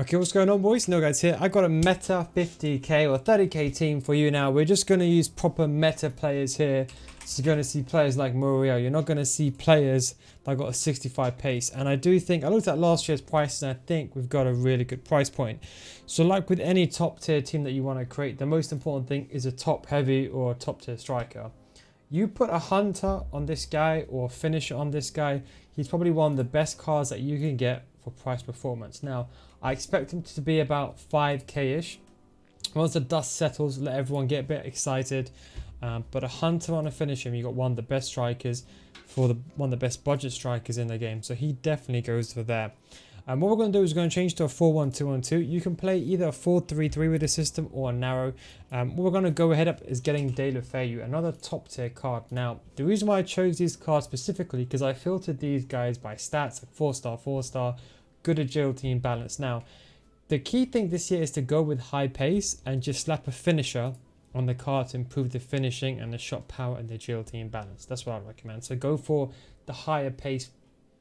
Okay, what's going on, boys? No guys here. I got a meta 50k or 30k team for you now. We're just going to use proper meta players here. So you're going to see players like Muriel. You're not going to see players that got a 65 pace. And I do think, I looked at last year's prices and I think we've got a really good price point. So like with any top tier team that you want to create, the most important thing is a top heavy or a top tier striker. You put a hunter on this guy or a finisher on this guy, he's probably one of the best cards that you can get for price performance. Now, I expect him to be about 5k-ish. Once the dust settles, let everyone get a bit excited. But a hunter on a finisher, you got one of the best strikers for one of the best budget strikers in the game. So he definitely goes for there. What we're going to do is we're going to change to a 4-1-2-1-2. You can play either a 4-3-3 with the system or a narrow. What we're going to go ahead up is getting De La Feu, another top tier card. Now, the reason why I chose these cards specifically, because I filtered these guys by stats, like 4-star, 4-star, good agility and balance. Now, the key thing this year is to go with high pace and just slap a finisher on the card to improve the finishing and the shot power and the agility and balance. That's what I recommend. So go for the higher pace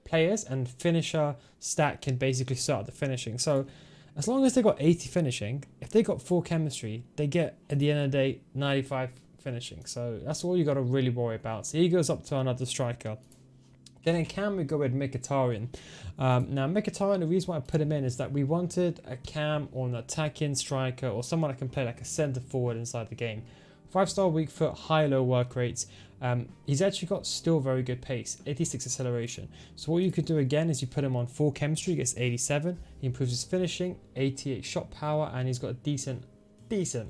players, and finisher stat can basically start the finishing. So as long as they got 80 finishing, if they got full chemistry, they get at the end of the day 95 finishing. So that's all you got to really worry about. So he goes up to another striker. Then in cam we go with Mkhitaryan. Now Mkhitaryan, the reason why I put him in is that we wanted a cam or an attacking striker or someone that can play like a centre forward inside the game. 5-star weak foot, high low work rates. He's actually got still very good pace, 86 acceleration. So what you could do again is you put him on full chemistry, he gets 87. He improves his finishing, 88 shot power, and he's got a decent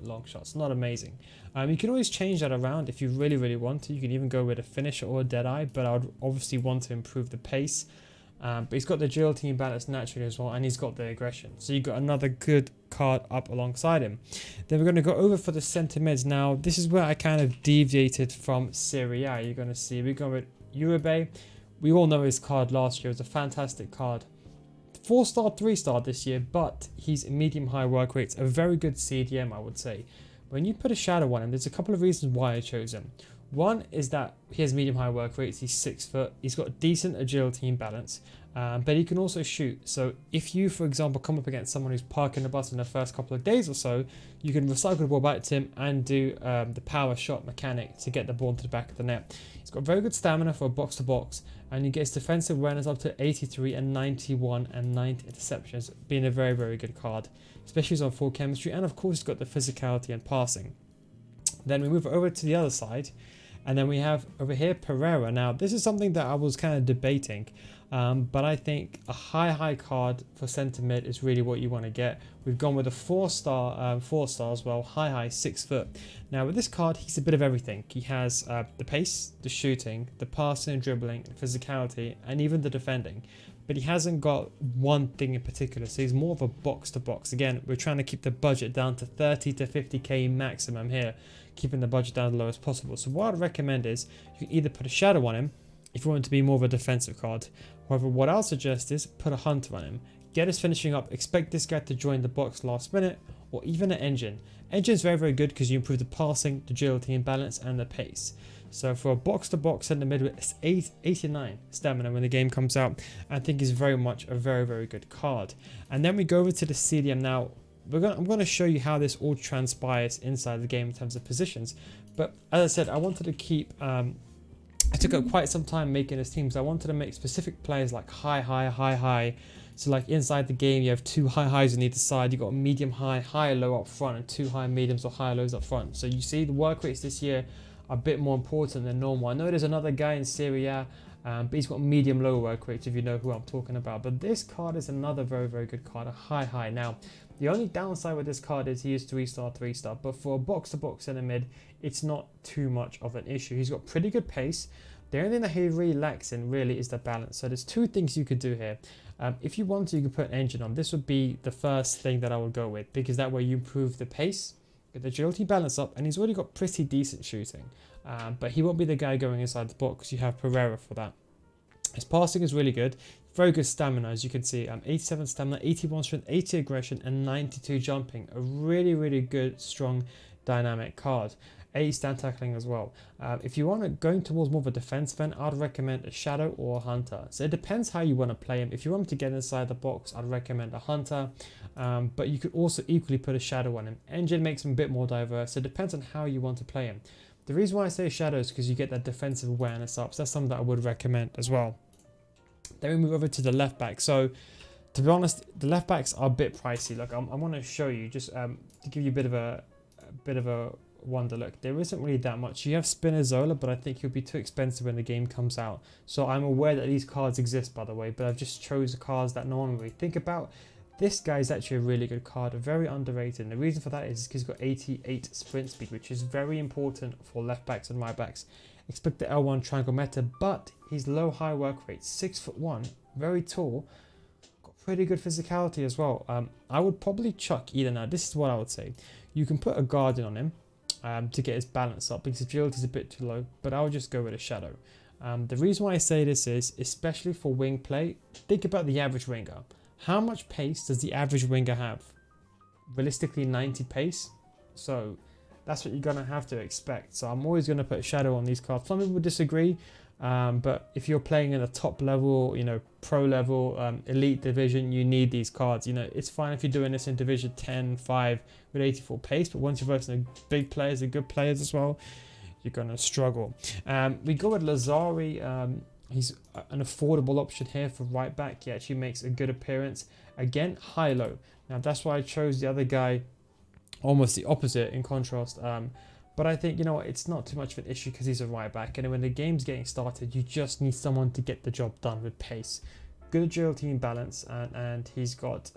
long shots, not amazing. You can always change that around if you really want to. You can even go with a finisher or a deadeye, but I would obviously want to improve the pace. But he's got the agility and balance naturally as well, and he's got the aggression. So you've got another good card up alongside him. Then we're going to go over for the centre mids. Now, this is where I kind of deviated from Serie A. You're going to see we're going with Uribe. We all know his card last year. It was a fantastic card. 4-star, 3-star this year, but he's medium-high work rates. A very good CDM, I would say. When you put a shadow on him, there's a couple of reasons why I chose him. One is that he has medium-high work rates. He's 6 foot. He's got decent agility and balance, but he can also shoot. So if you, for example, come up against someone who's parking the bus in the first couple of days or so, you can recycle the ball back to him and do the power shot mechanic to get the ball into the back of the net. He's got very good stamina for a box-to-box, and he gets defensive awareness up to 83 and 91 and 90 interceptions, being a very good card, especially on full chemistry. And of course, he's got the physicality and passing. Then we move over to the other side. And then we have over here Pereira. Now, this is something that I was kind of debating, but I think a high card for centre mid is really what you want to get. We've gone with a 4-star as well, high 6 foot. Now with this card, he's a bit of everything. He has the pace, the shooting, the passing and dribbling, the physicality, and even the defending. But he hasn't got one thing in particular, so he's more of a box-to-box. Again, we're trying to keep the budget down to 30 to 50k maximum here, keeping the budget down as low as possible. So what I'd recommend is you can either put a shadow on him if you want it to be more of a defensive card. However, what I'll suggest is put a hunter on him, get his finishing up, expect this guy to join the box last minute, or even an engine. Engine is very good because you improve the passing, the agility and balance, and the pace. So for a box-to-box in the mid with 89 stamina when the game comes out, I think is very much a very good card. And then we go over to the CDM. Now, I'm going to show you how this all transpires inside the game in terms of positions. But as I said, I wanted to keep... I took up quite some time making this team, so I wanted to make specific players like high. So like inside the game, you have 2 high highs on either side. You've got medium high low up front, and 2 high mediums or high lows up front. So you see the work rates this year are a bit more important than normal. I know there's another guy in Serie A, but he's got medium low work rates, if you know who I'm talking about. But this card is another very good card, a high. Now, the only downside with this card is he is 3-star, 3-star, but for a box-to-box in the mid, it's not too much of an issue. He's got pretty good pace. The only thing that he really lacks in really is the balance. So there's 2 things you could do here. If you want to, you could put an engine on. This would be the first thing that I would go with, because that way you improve the pace, get the agility balance up, and he's already got pretty decent shooting. But he won't be the guy going inside the box. You have Pereira for that. His passing is really good. Very good stamina, as you can see. 87 stamina, 81 strength, 80 aggression, and 92 jumping. A really good, strong, dynamic card. stand tackling as well. If you want to going towards more of a defense fan, I'd recommend a shadow or a hunter. So it depends how you want to play him. If you want him to get inside the box, I'd recommend a hunter. But you could also equally put a shadow on him. Engine makes him a bit more diverse. So it depends on how you want to play him. The reason why I say shadow is because you get that defensive awareness up. So that's something that I would recommend as well. Then we move over to the left back. So to be honest, the left backs are a bit pricey. Like I want to show you just to give you a bit of a wonder look. There isn't really that much. You have Spinazzola, but I think he'll be too expensive when the game comes out. So I'm aware that these cards exist, by the way, but I've just chose the cards that no one really think about. This guy is actually a really good card, very underrated. And the reason for that is because he's got 88 sprint speed, which is very important for left backs and right backs. Expect the L1 triangle meta, but he's low high work rate, 6'1", very tall, got pretty good physicality as well. I would probably chuck either. Now this is what I would say. You can put a guardian on him to get his balance up because agility is a bit too low, but I would just go with a shadow. The reason why I say this is, especially for wing play, think about the average winger. How much pace does the average winger have? Realistically 90 pace. So that's what you're going to have to expect. So I'm always going to put a shadow on these cards. Some people disagree, but if you're playing in a top level, pro level, elite division, you need these cards. It's fine if you're doing this in division 10, 5 with 84 pace, but once you're versing big players and good players as well, you're going to struggle. We go with Lazari. He's an affordable option here for right back. He actually makes a good appearance. Again, high-low. Now that's why I chose the other guy, almost the opposite in contrast. But I think, it's not too much of an issue because he's a right back. And when the game's getting started, you just need someone to get the job done with pace. Good agility and balance, and he's got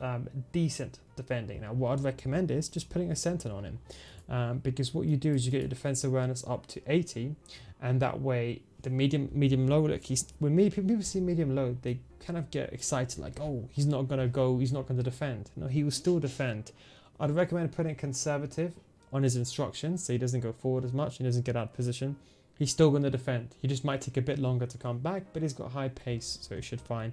decent defending. Now, what I'd recommend is just putting a sentinel on him. Because what you do is you get your defensive awareness up to 80, and that way the medium low, look, when people see medium low, they kind of get excited like, oh, he's not going to defend. No, he will still defend. I'd recommend putting conservative on his instructions so he doesn't go forward as much, he doesn't get out of position. He's still going to defend. He just might take a bit longer to come back, but he's got high pace, so it should fine.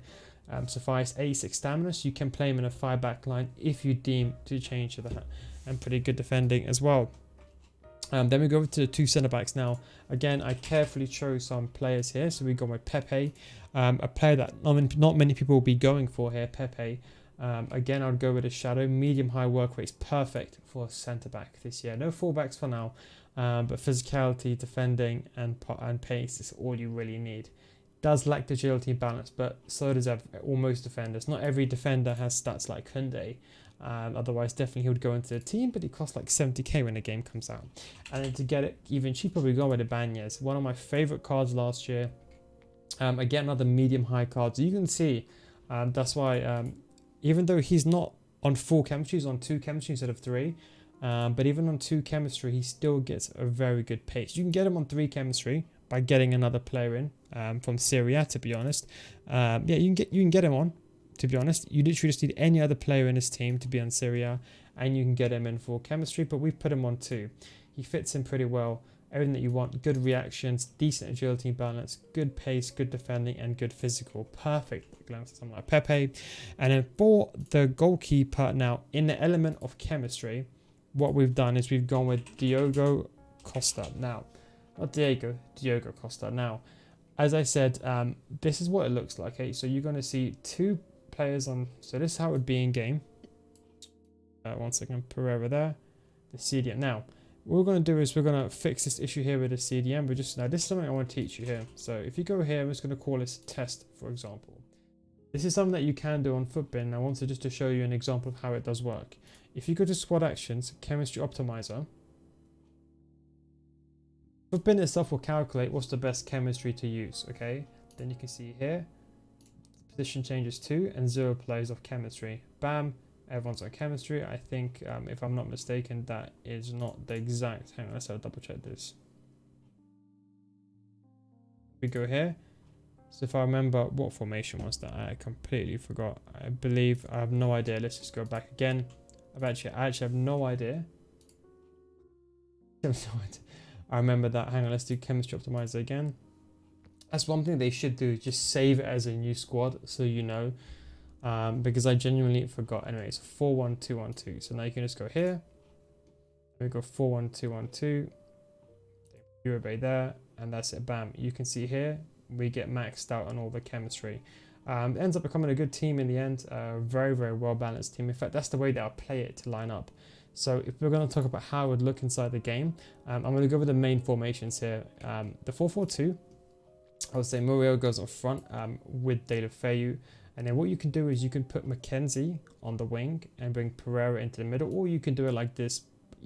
Suffice 86 stamina, so you can play him in a 5-back line if you deem to change to that, and pretty good defending as well. Then we go over to the 2 centre backs now. Again, I carefully chose some players here. So we go with Pepe, a player that not many people will be going for here, Pepe. Again, I'd go with a shadow. Medium high work rate's perfect for centre back this year. No fullbacks for now, but physicality, defending, and pace is all you really need. Does lack the agility and balance, but so does almost defenders. Not every defender has stats like Koundé. Otherwise, definitely he would go into the team, but he costs like 70k when the game comes out. And then to get it even cheaper, we go with Ibanez, one of my favorite cards last year. Again, another medium high card. So you can see that's why, even though he's not on full chemistry, he's on 2 chemistry instead of 3. But even on 2 chemistry, he still gets a very good pace. You can get him on 3 chemistry by getting another player in from Serie A, to be honest. Yeah, you can get him on. To be honest, you literally just need any other player in his team to be on Serie A, and you can get him in for chemistry, but we've put him on 2. He fits in pretty well. Everything that you want, good reactions, decent agility and balance, good pace, good defending, and good physical. Perfect for someone like Pepe. And then for the goalkeeper, now, in the element of chemistry, what we've done is we've gone with Diogo Costa. Now, not Diogo Costa. Now, as I said, this is what it looks like. Okay, so you're going to see 2 players on, so this is how it would be in game. 1 second, Pereira there, the CDM. Now, what we're going to do is we're going to fix this issue here with the CDM. Now this is something I want to teach you here. So if you go here, I'm just going to call this test, for example. This is something that you can do on Footbin. I wanted just to show you an example of how it does work. If you go to squad actions, chemistry optimizer, Footbin itself will calculate what's the best chemistry to use. Okay, then you can see here, position changes 2 and 0 players of chemistry. Bam, everyone's on chemistry. I think, if I'm not mistaken, that is not the exact. Hang on, let's have a double check this. We go here. So if I remember, what formation was that? I completely forgot. I believe I have no idea. Let's just go back again. I actually have no idea. I remember that. Hang on, let's do chemistry optimizer again. That's one thing they should do, just save it as a new squad so you know, because I genuinely forgot. Anyway, it's 4-1-2-1-2. So now you can just go here. We go 4-1-2-1-2. Uribe there, and that's it. Bam. You can see here we get maxed out on all the chemistry. It ends up becoming a good team in the end. Very, very well balanced team. In fact, that's the way that I'll play it to line up. So if we're going to talk about how it would look inside the game, I'm going to go over the main formations here. The 4-4-2, I would say Muriel goes up front with De La Feu. And then what you can do is you can put Mackenzie on the wing and bring Pereira into the middle, or you can do it like this.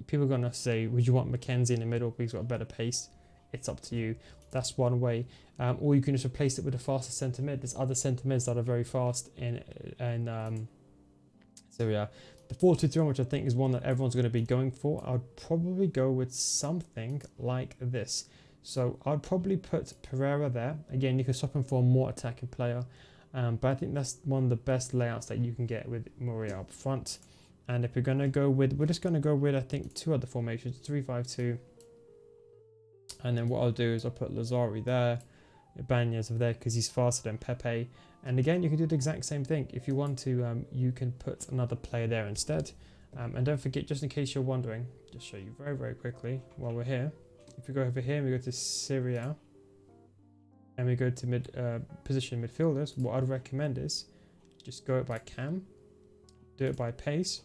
People are going to say, would you want Mackenzie in the middle because he's got a better pace? It's up to you. That's one way. Or you can just replace it with a faster centre mid. There's other centre mids that are very fast in Serie A. The 4-2-3, which I think is one that everyone's going to be going for, I would probably go with something like this. So I'd probably put Pereira there. Again, you can swap him for a more attacking player. But I think that's one of the best layouts that you can get with Muriel up front. And if you're going to go with, we're just going to go with, I think, two other formations, 3-5-2. And then what I'll do is I'll put Lazari there, Ibanez over there because he's faster than Pepe. And again, you can do the exact same thing. If you want to, you can put another player there instead. And don't forget, just in case you're wondering, just show you very, very quickly while we're here. If we go over here and we go to Serie A, and we go to position midfielders, what I'd recommend is just go it by cam, do it by pace.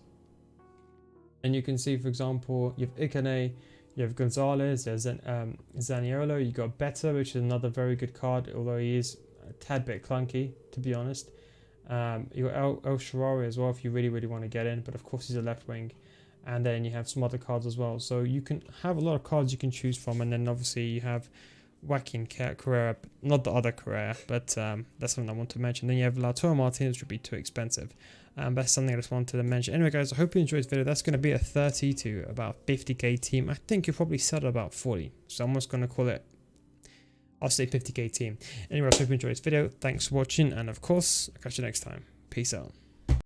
And you can see, for example, you have Ikane, you have Gonzalez, there's Zaniolo, you got Beta, which is another very good card, although he is a tad bit clunky, to be honest. You got El Shaarawy as well if you really, really want to get in, but of course he's a left wing. And then you have some other cards as well. So you can have a lot of cards you can choose from, and then obviously you have Joaquin Carrera, not the other Carrera, but that's something I want to mention. Then you have Lautaro Martinez, which would be too expensive. That's something I just wanted to mention. Anyway, guys, I hope you enjoyed this video. That's going to be a 30 to about 50k team. I think you'll probably sell at about 40. So I'm just going to call it, I'll say 50k team. Anyway, I hope you enjoyed this video. Thanks for watching. And of course, I'll catch you next time. Peace out.